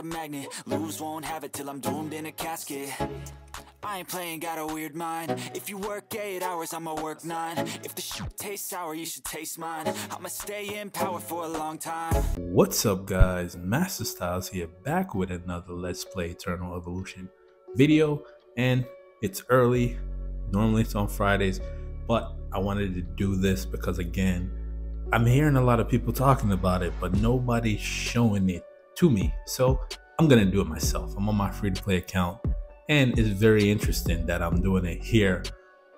a magnet. Lose, won't have it till I'm doomed in a casket. I ain't playing, got a weird mind. If you work 8 hours, I'ma work 9. If the shit tastes sour, you should taste mine. I'ma stay in power for a long time. What's up, guys? Masta Styles here, back with another Let's Play Eternal Evolution video. And it's early. Normally it's on Fridays, but I wanted to do this because, again, I'm hearing a lot of people talking about it, but nobody's showing it to me. So I'm gonna do it myself. I'm on my free-to-play account, and it's very interesting that I'm doing it here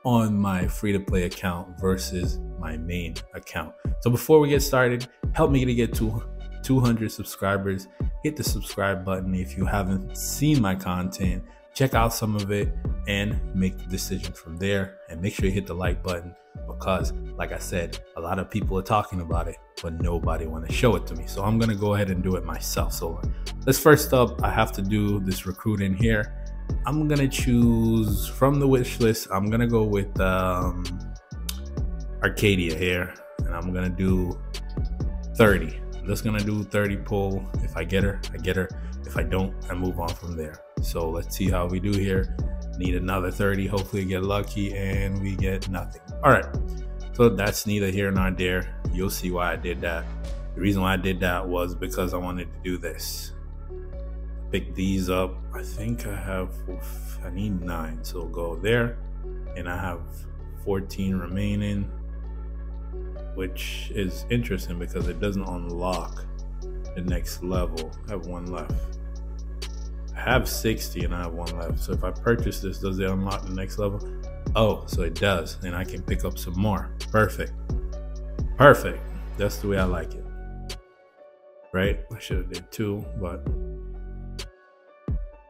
on my free-to-play account versus my main account. So before we get started, help me to get to 200 subscribers. Hit the subscribe button if you haven't seen my content. Check out some of it and make the decision from there. And make sure you hit the like button because, like I said, a lot of people are talking about it, but nobody want to show it to me. So I'm going to go ahead and do it myself. So let's first up, I have to do this recruiting here. I'm going to choose from the wish list. I'm going to go with Arcadia here, and I'm going to do 30. I'm just going to do 30 pull. If I get her, I get her. If I don't, I move on from there. So let's see how we do here. Need another 30. Hopefully get lucky and we get nothing. All right. So that's neither here nor there. You'll see why I did that. The reason why I did that was because I wanted to do this. Pick these up. I think I need 9. So go there. And I have 14 remaining, which is interesting because it doesn't unlock the next level. I have 1 left. I have 60 and I have 1 left. So if I purchase this, does it unlock the next level? Oh, so it does. And I can pick up some more. Perfect. Perfect. That's the way I like it. Right? I should have did 2, but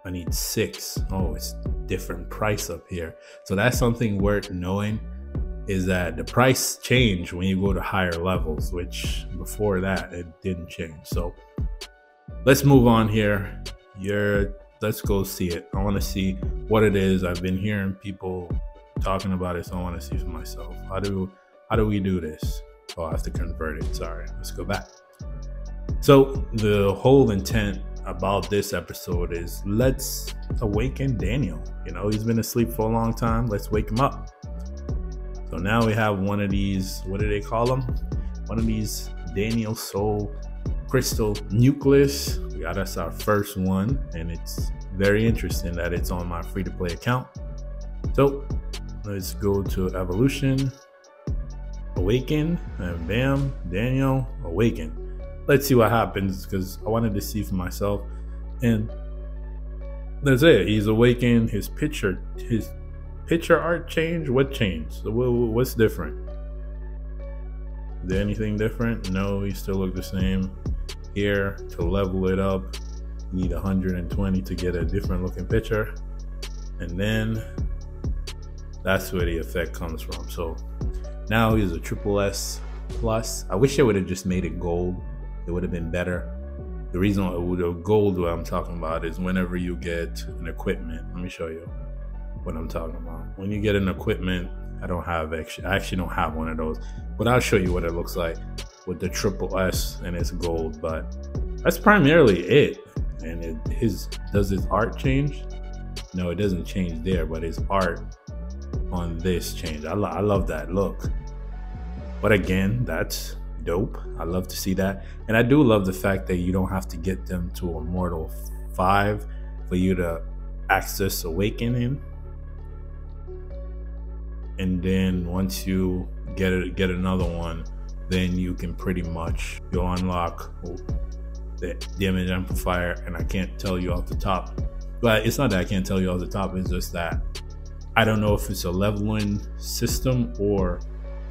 I need 6. Oh, it's different price up here. So that's something worth knowing, is that the price change when you go to higher levels, which before that it didn't change. So let's move on here. Let's go see it. I want to see what it is. I've been hearing people talking about it, so I want to see for myself. How do we do this? Oh, I have to convert it. Sorry. Let's go back. So the whole intent about this episode is let's awaken Daniel. You know, he's been asleep for a long time. Let's wake him up. So now we have one of these, what do they call them? One of these Daniel Soul Crystal Nucleus. We got us our first one, and it's very interesting that it's on my free-to-play account. So let's go to Evolution, Awaken, and bam, Daniel, Awaken. Let's see what happens because I wanted to see for myself. And that's it. He's awakened. His picture art changed. What changed? So what's different? Is there anything different? No, he still look the same. Here, to level it up, you need 120 to get a different looking picture. And then that's where the effect comes from. So now he's a SS plus. I wish I would have just made it gold. It would have been better. The reason the gold what I'm talking about is whenever you get an equipment. Let me show you what I'm talking about. When you get an equipment, I actually don't have one of those, but I'll show you what it looks like with the SS and it's gold. But that's primarily it. And does his art change? No, it doesn't change there, but his art on this changed. I love that look. But again, that's dope. I love to see that. And I do love the fact that you don't have to get them to Immortal 5 for you to access Awakening. And then once you get another one, then you can pretty much unlock the damage amplifier. And I can't tell you off the top, but it's not that I can't tell you off the top, it's just that I don't know if it's a leveling system or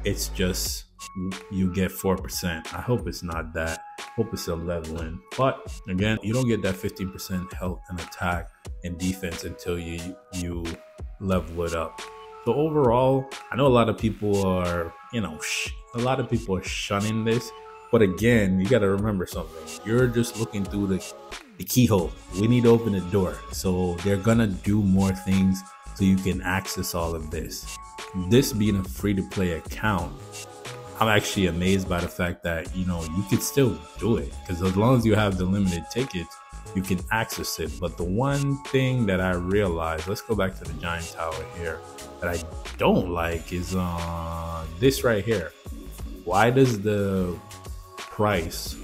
it's just you get 4%. I hope it's not that. Hope it's a leveling. But again, you don't get that 15% health and attack and defense until you level it up. So overall, I know a lot of people are, shunning this. But again, you got to remember something. You're just looking through the keyhole. We need to open the door. So they're going to do more things so you can access all of this. This being a free-to-play account, I'm actually amazed by the fact that, you could still do it. Because as long as you have the limited tickets, you can access it. But the one thing that I realized, let's go back to the giant tower here, that I don't like is this right here. Why does the price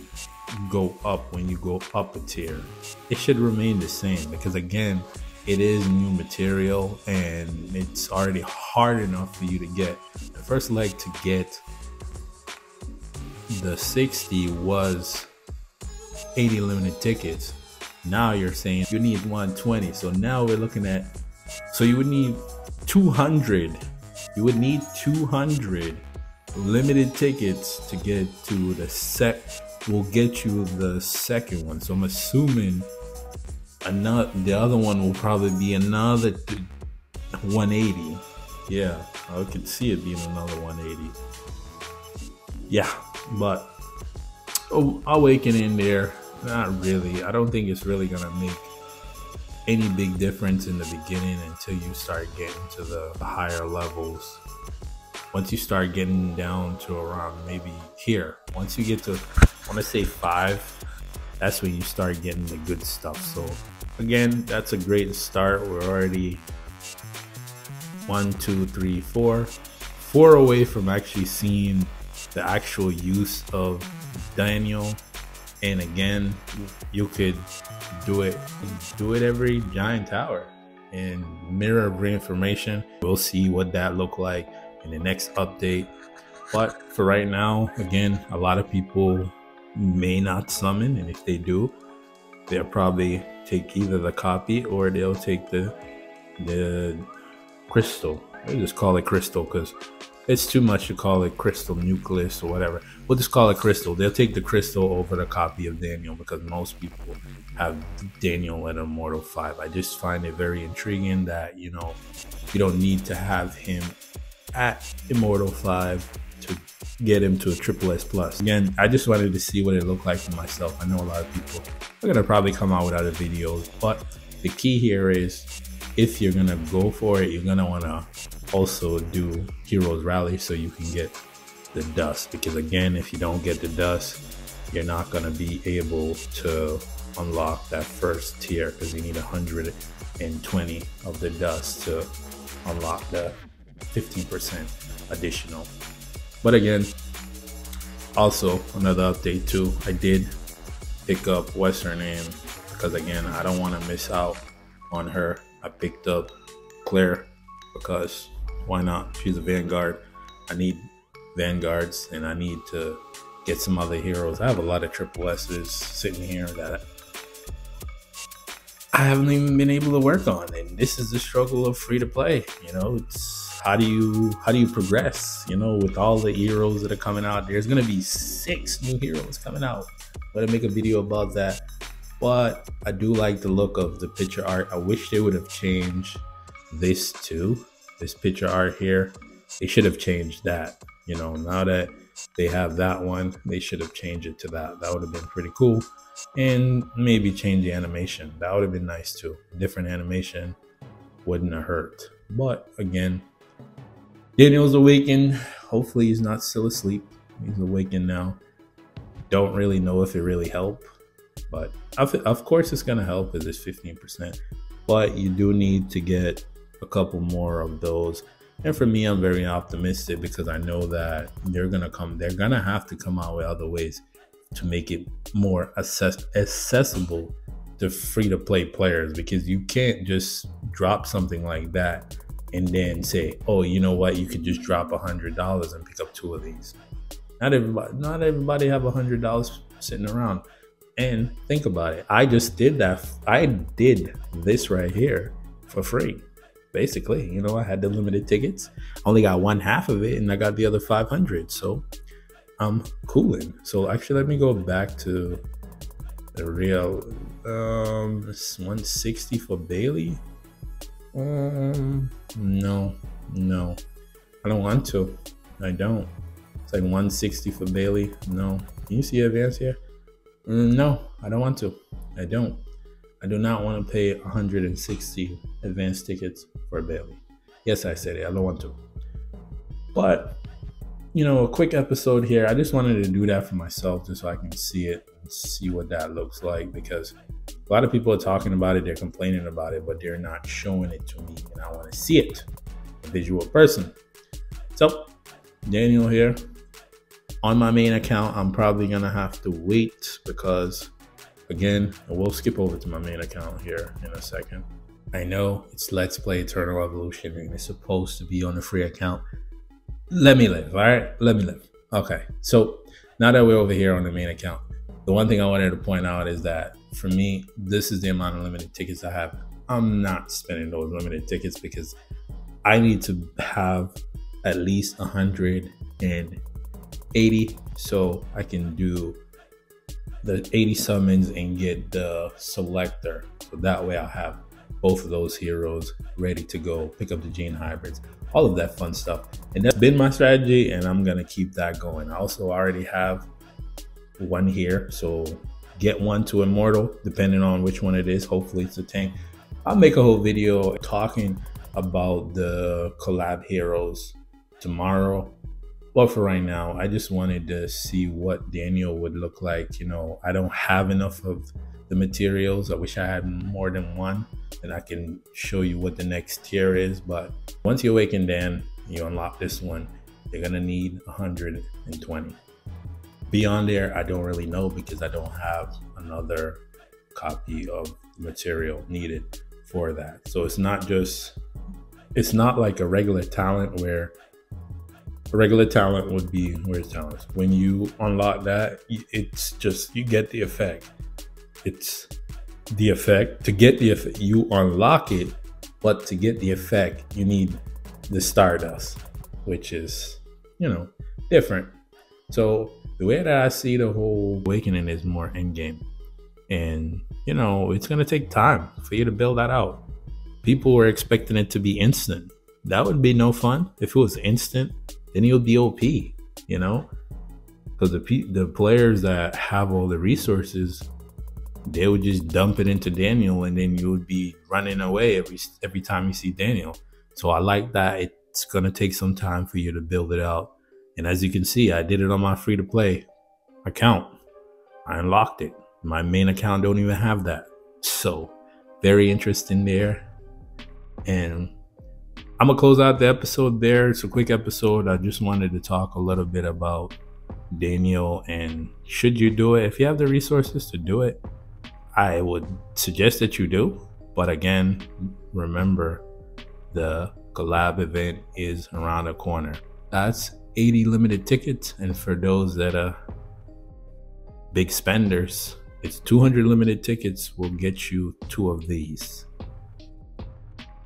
go up when you go up a tier? It should remain the same, because again, it is new material and it's already hard enough for you to get. The first leg to get the 60 was 80 limited tickets. Now you're saying you need 120. So now we're looking at, so you would need 200. You would need 200 limited tickets to get to the will get you the second one. So I'm assuming the other one will probably be another 180. Yeah, I could see it being another 180. Yeah, but Awaken in there, not really. I don't think it's really gonna make any big difference in the beginning until you start getting to the higher levels. Once you start getting down to around maybe here, once you get to, I want to say 5, that's when you start getting the good stuff. So again, that's a great start. We're already 1, 2, 3, 4 away from actually seeing the actual use of Daniel. And again, you could do it every giant tower and mirror of reinformation. We'll see what that look like in the next update. But for right now, again, a lot of people may not summon, and if they do, they'll probably take either the copy or they'll take the crystal. We'll just call it crystal because it's too much to call it crystal nucleus or whatever. We'll just call it crystal. They'll take the crystal over the copy of Daniel because most people have Daniel at Immortal 5. I just find it very intriguing that, you know, you don't need to have him at Immortal 5 to get him to a triple S plus. Again, I just wanted to see what it looked like for myself. I know a lot of people are gonna probably come out with other videos, but the key here is, if you're gonna go for it, you're gonna wanna also do Heroes Rally so you can get the dust, because again, if you don't get the dust, you're not gonna be able to unlock that first tier because you need 120 of the dust to unlock the 15% additional. But again, also another update too, I did pick up what's her name, because again, I don't want to miss out on her. I picked up Claire because why not? She's a Vanguard. I need Vanguards and I need to get some other heroes. I have a lot of triple S's sitting here that I haven't even been able to work on, and this is the struggle of free to play. You know, it's how do you progress? You know, with all the heroes that are coming out, there's gonna be 6 new heroes coming out. I'm gonna make a video about that. But I do like the look of the picture art. I wish they would have changed this too. This picture art here, they should have changed that. You know, now that they have that one, they should have changed it to that. That would have been pretty cool. And maybe change the animation. That would have been nice too. Different animation wouldn't have hurt. But again, Daniel's awakened. Hopefully he's not still asleep. He's awakened now. Don't really know if it really helped, but of course it's gonna help because it's 15%. But you do need to get a couple more of those. And for me, I'm very optimistic because I know that they're gonna have to come out with other ways to make it more accessible to free-to-play players, because you can't just drop something like that and then say, oh, you know what, you could just drop $100 and pick up 2 of these. Not everybody have $100 sitting around. And think about it, I just did that. I did this right here for free. Basically, you know, I had the limited tickets, only got 1/2 of it, and I got the other 500. So I'm cooling. So actually, let me go back to the real 160 for Bailey. No, I don't want to. I don't. It's like 160 for Bailey. No. Can you see advance here? No, I don't want to. I don't. I do not want to pay 160 advance tickets for Bailey. Yes, I said it. I don't want to. But you know, a quick episode here. I just wanted to do that for myself just so I can see it and see what that looks like, because a lot of people are talking about it, they're complaining about it, but they're not showing it to me, and I want to see it. A visual person. So, Daniel here. On my main account, I'm probably going to have to wait because, again, we'll skip over to my main account here in a second. I know it's Let's Play Eternal Evolution and it's supposed to be on the free account. Let me live, all right? Let me live. Okay, so now that we're over here on the main account, the one thing I wanted to point out is that for me, this is the amount of limited tickets I have. I'm not spending those limited tickets because I need to have at least 180 so I can do the 80 summons and get the selector. So that way I'll have both of those heroes ready to go, pick up the gene hybrids, all of that fun stuff. And that's been my strategy, and I'm gonna keep that going. I also already have one here, so get one to Immortal, depending on which one it is. Hopefully it's a tank. I'll make a whole video talking about the collab heroes tomorrow. But for right now, I just wanted to see what Daniel would look like. You know, I don't have enough of the materials. I wish I had more than one, and I can show you what the next tier is. But once you awaken Dan, you unlock this one, you're gonna need 120. Beyond there, I don't really know because I don't have another copy of material needed for that. So it's not like a regular talent where a regular talent would be, where's talents? When you unlock that, it's just, you get the effect. It's the effect. To get the effect, you unlock it, but to get the effect, you need the Stardust, which is, you know, different. So the way that I see the whole Awakening is more endgame. And, you know, it's going to take time for you to build that out. People were expecting it to be instant. That would be no fun. If it was instant, then you'll be OP, you know? Because the players that have all the resources, they would just dump it into Daniel, and then you would be running away every time you see Daniel. So I like that it's going to take some time for you to build it out. And as you can see, I did it on my free-to-play account. I unlocked it. My main account don't even have that. So very interesting there. And I'm gonna close out the episode there. It's a quick episode. I just wanted to talk a little bit about Daniel and should you do it? If you have the resources to do it, I would suggest that you do. But again, remember the collab event is around the corner. That's 80 limited tickets, and for those that are big spenders, it's 200 limited tickets will get you 2 of these.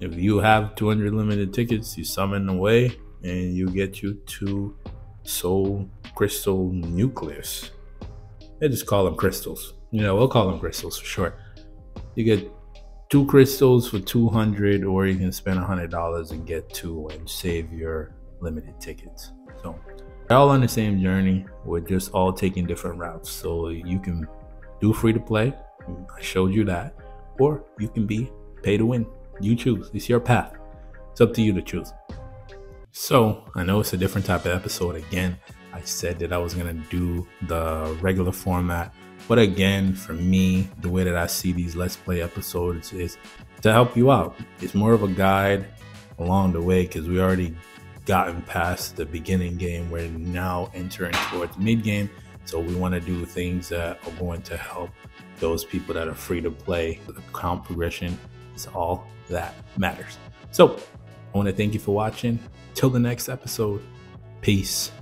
If you have 200 limited tickets, you summon away and you get you 2 soul crystal nucleus. They just call them crystals. You know, we'll call them crystals for short. You get 2 crystals for 200, or you can spend $100 and get 2 and save your limited tickets. So we're all on the same journey. We're just all taking different routes. So you can do free to play. I showed you that. Or you can be pay to win. You choose. It's your path. It's up to you to choose. So I know it's a different type of episode. Again, I said that I was going to do the regular format. But again, for me, the way that I see these Let's Play episodes is to help you out. It's more of a guide along the way, because we already gotten past the beginning game. We're now entering towards mid game. So we want to do things that are going to help those people that are free to play. The account progression is all that matters. So I want to thank you for watching. Till the next episode. Peace.